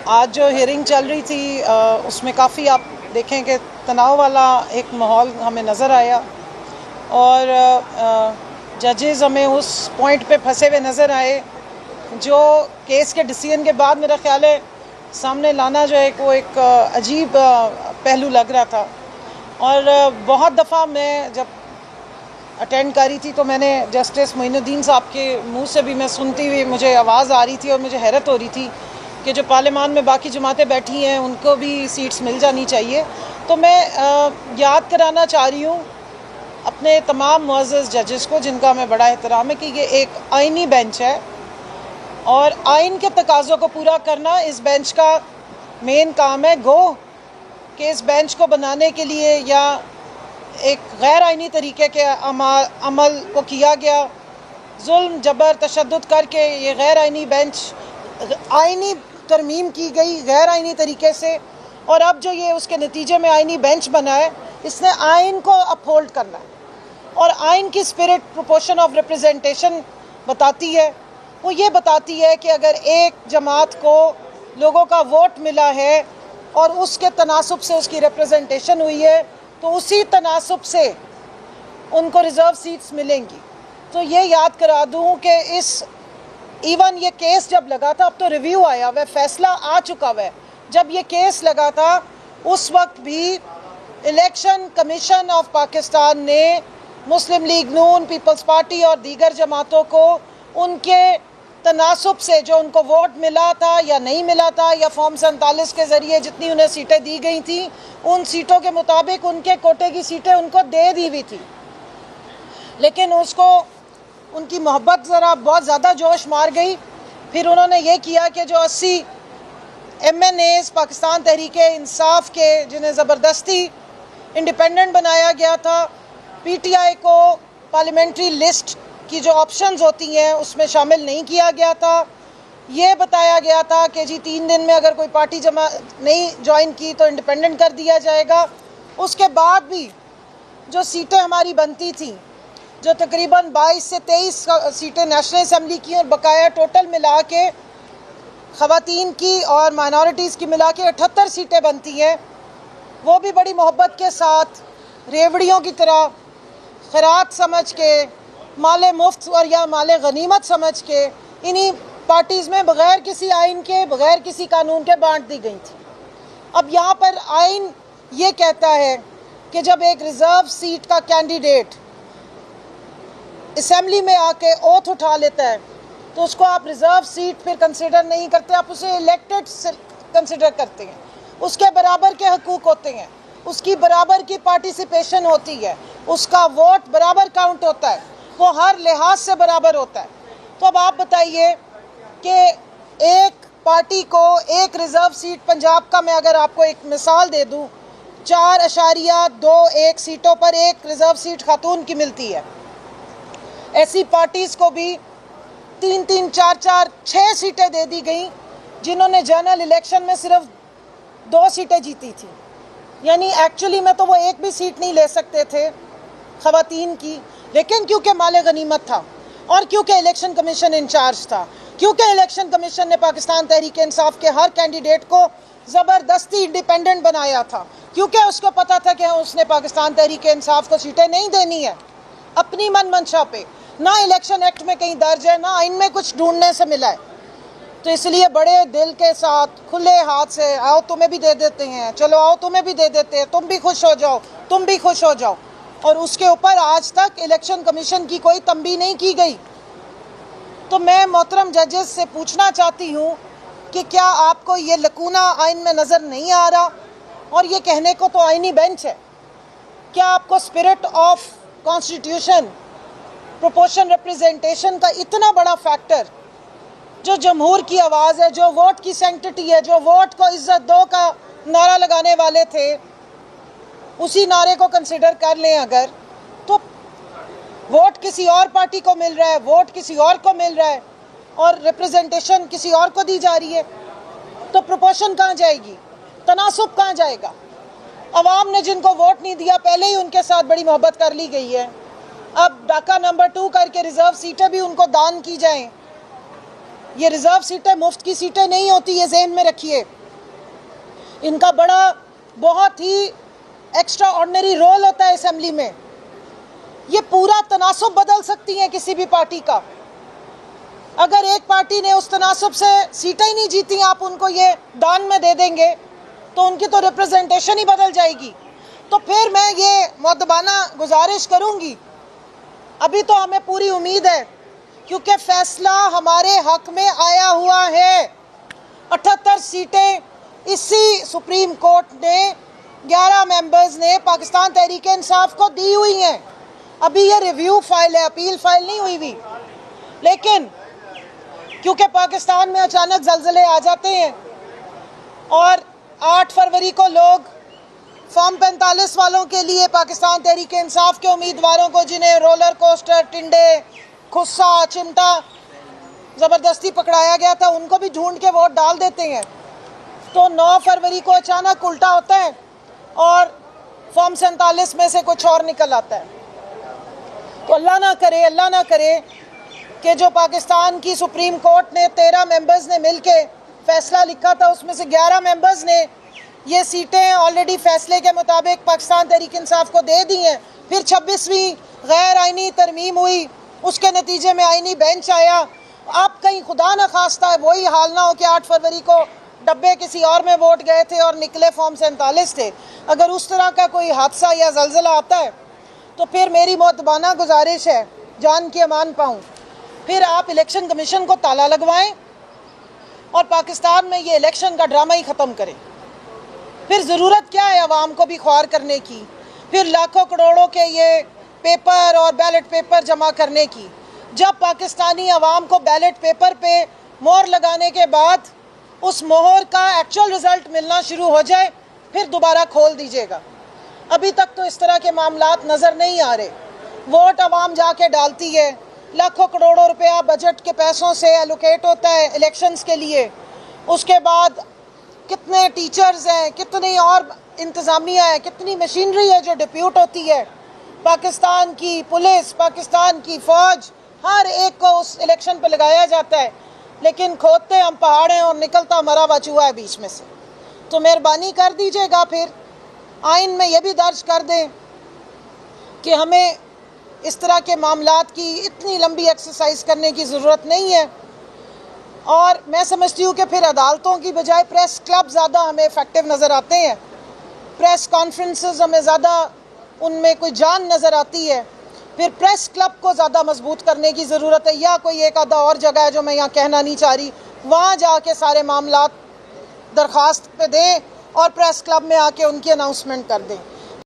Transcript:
आज जो हियरिंग चल रही थी उसमें काफ़ी आप देखें कि तनाव वाला एक माहौल हमें नज़र आया और जजेज़ हमें उस पॉइंट पे फंसे हुए नज़र आए जो केस के डिसीजन के बाद मेरा ख्याल है सामने लाना जो है वो एक अजीब पहलू लग रहा था। और बहुत दफ़ा मैं जब अटेंड करी थी तो मैंने जस्टिस मोइनुद्दीन साहब के मुंह से भी मैं सुनती हुई मुझे आवाज़ आ रही थी और मुझे हैरत हो रही थी कि जो पार्लियामान में बाकी जमातें बैठी हैं उनको भी सीट्स मिल जानी चाहिए। तो मैं याद कराना चाह रही हूँ अपने तमाम मुअज़्ज़ज़ जजेस को जिनका हमें बड़ा एहतराम है कि ये एक आइनी बेंच है और आइन के तकाज़ों को पूरा करना इस बेंच का मेन काम है। गो कि इस बेंच को बनाने के लिए या एक गैर आइनी तरीके के अमल को किया गया, जुल्म जबर तशद्दुद करके ये गैर आइनी बेंच आइनी तरमीम की गई गैर आइनी तरीके से, और अब जो ये उसके नतीजे में आइनी बेंच बना है इसने आइन को अपहोल्ड करना है। और आइन की स्पिरिट प्रोपोर्शन ऑफ रिप्रेजेंटेशन बताती है, वो ये बताती है कि अगर एक जमात को लोगों का वोट मिला है और उसके तनासुब से उसकी रिप्रेजेंटेशन हुई है तो उसी तनासुब से उनको रिज़र्व सीट्स मिलेंगी। तो ये याद करा दूँ कि इस इवन ये केस जब लगा था, अब तो रिव्यू आया हुआ, फैसला आ चुका हुआ है, जब ये केस लगा था उस वक्त भी इलेक्शन कमीशन ऑफ पाकिस्तान ने मुस्लिम लीग नून, पीपल्स पार्टी और दीगर जमातों को उनके तनासुब से जो उनको वोट मिला था या नहीं मिला था या फॉर्म 47 के ज़रिए जितनी उन्हें सीटें दी गई थी उन सीटों के मुताबिक उनके कोटे की सीटें उनको दे दी हुई थी। लेकिन उसको उनकी मोहब्बत ज़रा बहुत ज़्यादा जोश मार गई। फिर उन्होंने ये किया कि जो 80 MNAs पाकिस्तान तहरीक-ए-इंसाफ के जिन्हें ज़बरदस्ती इंडिपेंडेंट बनाया गया था, PTI को पार्लियामेंट्री लिस्ट की जो ऑप्शंस होती हैं उसमें शामिल नहीं किया गया था। ये बताया गया था कि जी 3 दिन में अगर कोई पार्टी जमा नहीं ज्वाइन की तो इंडिपेंडेंट कर दिया जाएगा। उसके बाद भी जो सीटें हमारी बनती थी, जो तकरीबन 22 से 23 सीटें नेशनल असम्बली की और बकाया टोटल मिला के ख़वातीन की और माइनॉरिटीज़ की मिला के 78 सीटें बनती हैं, वो भी बड़ी मोहब्बत के साथ रेवड़ियों की तरह खैरात समझ के, माले मुफ्त और या माले गनीमत समझ के इन्हीं पार्टीज़ में बग़ैर किसी आइन के, बग़ैर किसी कानून के बांट दी गई थी। अब यहाँ पर आइन ये कहता है कि जब एक रिज़र्व सीट का कैंडिडेट असेंबली में आके ओथ उठा लेता है तो उसको आप रिज़र्व सीट फिर कंसिडर नहीं करते, आप उसे इलेक्टेड कंसिडर करते हैं। उसके बराबर के हकूक़ होते हैं, उसकी बराबर की पार्टिसिपेशन होती है, उसका वोट बराबर काउंट होता है, वो हर लिहाज से बराबर होता है। तो अब आप बताइए कि एक पार्टी को एक रिज़र्व सीट, पंजाब का मैं अगर आपको एक मिसाल दे दूँ, 4.21 सीटों पर एक रिज़र्व सीट खातून की मिलती है। ऐसी पार्टीज़ को भी 3-3, 4-4, 6 सीटें दे दी गई जिन्होंने जनरल इलेक्शन में सिर्फ 2 सीटें जीती थी। यानी एक्चुअली में तो वो एक भी सीट नहीं ले सकते थे ख़वातीन की, लेकिन क्योंकि माले गनीमत था और क्योंकि इलेक्शन कमीशन इंचार्ज था, क्योंकि इलेक्शन कमीशन ने पाकिस्तान तहरीक-ए-इंसाफ के हर कैंडिडेट को ज़बरदस्ती इंडिपेंडेंट बनाया था, क्योंकि उसको पता था कि उसने पाकिस्तान तहरीक-ए-इंसाफ को सीटें नहीं देनी है अपनी मन मंशा पे, ना इलेक्शन एक्ट में कहीं दर्ज है, ना इनमें कुछ ढूंढने से मिला है। तो इसलिए बड़े दिल के साथ, खुले हाथ से, आओ तुम्हें भी दे देते हैं, चलो आओ तुम्हें भी दे देते हैं, तुम भी खुश हो जाओ, तुम भी खुश हो जाओ। और उसके ऊपर आज तक इलेक्शन कमीशन की कोई तंबीह नहीं की गई। तो मैं मोहतरम जजेस से पूछना चाहती हूँ कि क्या आपको ये लकूना आइन में नज़र नहीं आ रहा? और ये कहने को तो आइनी बेंच है, क्या आपको spirit of constitution, proportion representation का इतना बड़ा फैक्टर, जो जमहूर की आवाज़ है, जो वोट की सेंटिटी है, जो वोट को इज्जत दो का नारा लगाने वाले थे, उसी नारे को कंसिडर कर लें अगर, तो वोट किसी और पार्टी को मिल रहा है, वोट किसी और को मिल रहा है और रिप्रेजेंटेशन किसी और को दी जा रही है, तो प्रोपोर्शन कहाँ जाएगी, तनासुब कहाँ जाएगा? अवाम ने जिनको वोट नहीं दिया पहले ही उनके साथ बड़ी मोहब्बत कर ली गई है, अब डाका नंबर 2 करके रिज़र्व सीटें भी उनको दान की जाएं। ये रिज़र्व सीटें मुफ्त की सीटें नहीं होती, ये जहन में रखिए। इनका बड़ा बहुत ही एक्स्ट्रा ऑर्डिनरी रोल होता है असेंबली में। ये पूरा तनासुब बदल सकती हैं किसी भी पार्टी का। अगर एक पार्टी ने उस तनासुब से सीटें ही नहीं जीती, आप उनको ये दान में दे देंगे तो उनकी तो रिप्रेजेंटेशन ही बदल जाएगी। तो फिर मैं ये मुअद्दबाना गुजारिश करूंगी, अभी तो हमें पूरी उम्मीद है क्योंकि फैसला हमारे हक में आया हुआ है। 78 सीटें इसी सुप्रीम कोर्ट ने 11 मेंबर्स ने पाकिस्तान तहरीक इंसाफ को दी हुई हैं। अभी ये रिव्यू फाइल है, अपील फाइल नहीं हुई हुई, लेकिन क्योंकि पाकिस्तान में अचानक ज़लज़ले आ जाते हैं और 8 फरवरी को लोग फॉर्म 45 वालों के लिए पाकिस्तान तहरीक इंसाफ के उम्मीदवारों को, जिन्हें रोलर कोस्टर, टिंडे, खुस्सा, चिमटा ज़बरदस्ती पकड़ाया गया था, उनको भी ढूंढ के वोट डाल देते हैं। तो 9 फरवरी को अचानक उल्टा होता है और फॉर्म 47 में से कुछ और निकल आता है। तो अल्लाह ना करे कि जो पाकिस्तान की सुप्रीम कोर्ट ने 13 मेंबर्स ने मिलके फैसला लिखा था, उसमें से 11 मेंबर्स ने ये सीटें ऑलरेडी फैसले के मुताबिक पाकिस्तान तहरीक इंसाफ को दे दी हैं। फिर 26वीं गैर आइनी तरमीम हुई, उसके नतीजे में आइनी बेंच आया। आप कहीं खुदा न खास्ता वही हाल ना हो कि 8 फरवरी को डब्बे किसी और में वोट गए थे और निकले फॉर्म 47 थे। अगर उस तरह का कोई हादसा या ज़लज़ला आता है तो फिर मेरी मुअद्दबाना गुजारिश है, जान की अमान पाऊँ, फिर आप इलेक्शन कमीशन को ताला लगवाएं और पाकिस्तान में ये इलेक्शन का ड्रामा ही ख़त्म करें। फिर ज़रूरत क्या है आवाम को भी ख्वार करने की, फिर लाखों करोड़ों के ये पेपर और बैलेट पेपर जमा करने की। जब पाकिस्तानी आवाम को बैलेट पेपर पे मोहर लगाने के बाद उस मोहर का एक्चुअल रिज़ल्ट मिलना शुरू हो जाए, फिर दोबारा खोल दीजिएगा। अभी तक तो इस तरह के मामलात नज़र नहीं आ रहे। वोट आवाम जाके डालती है, लाखों करोड़ों रुपया बजट के पैसों से एलोकेट होता है इलेक्शंस के लिए। उसके बाद कितने टीचर्स हैं, कितनी और इंतज़ामिया है, कितनी मशीनरी है जो डिप्यूट होती है। पाकिस्तान की पुलिस, पाकिस्तान की फ़ौज, हर एक को उस इलेक्शन पर लगाया जाता है, लेकिन खोदते हम पहाड़ हैं और निकलता मरा हुआ चूहा है बीच में से। तो मेहरबानी कर दीजिएगा, फिर आइन में यह भी दर्ज कर दें कि हमें इस तरह के मामलात की इतनी लंबी एक्सरसाइज करने की ज़रूरत नहीं है। और मैं समझती हूँ कि फिर अदालतों की बजाय प्रेस क्लब ज़्यादा हमें इफ़ेक्टिव नज़र आते हैं। प्रेस कॉन्फ्रेंसेस हमें ज़्यादा, उनमें कोई जान नज़र आती है। फिर प्रेस क्लब को ज़्यादा मजबूत करने की ज़रूरत है, या कोई एक आधा और जगह है जो मैं यहाँ कहना नहीं चाह रही, वहाँ जाके सारे मामलात दरख्वास्त पे दें और प्रेस क्लब में आके उनकी अनाउंसमेंट कर दें।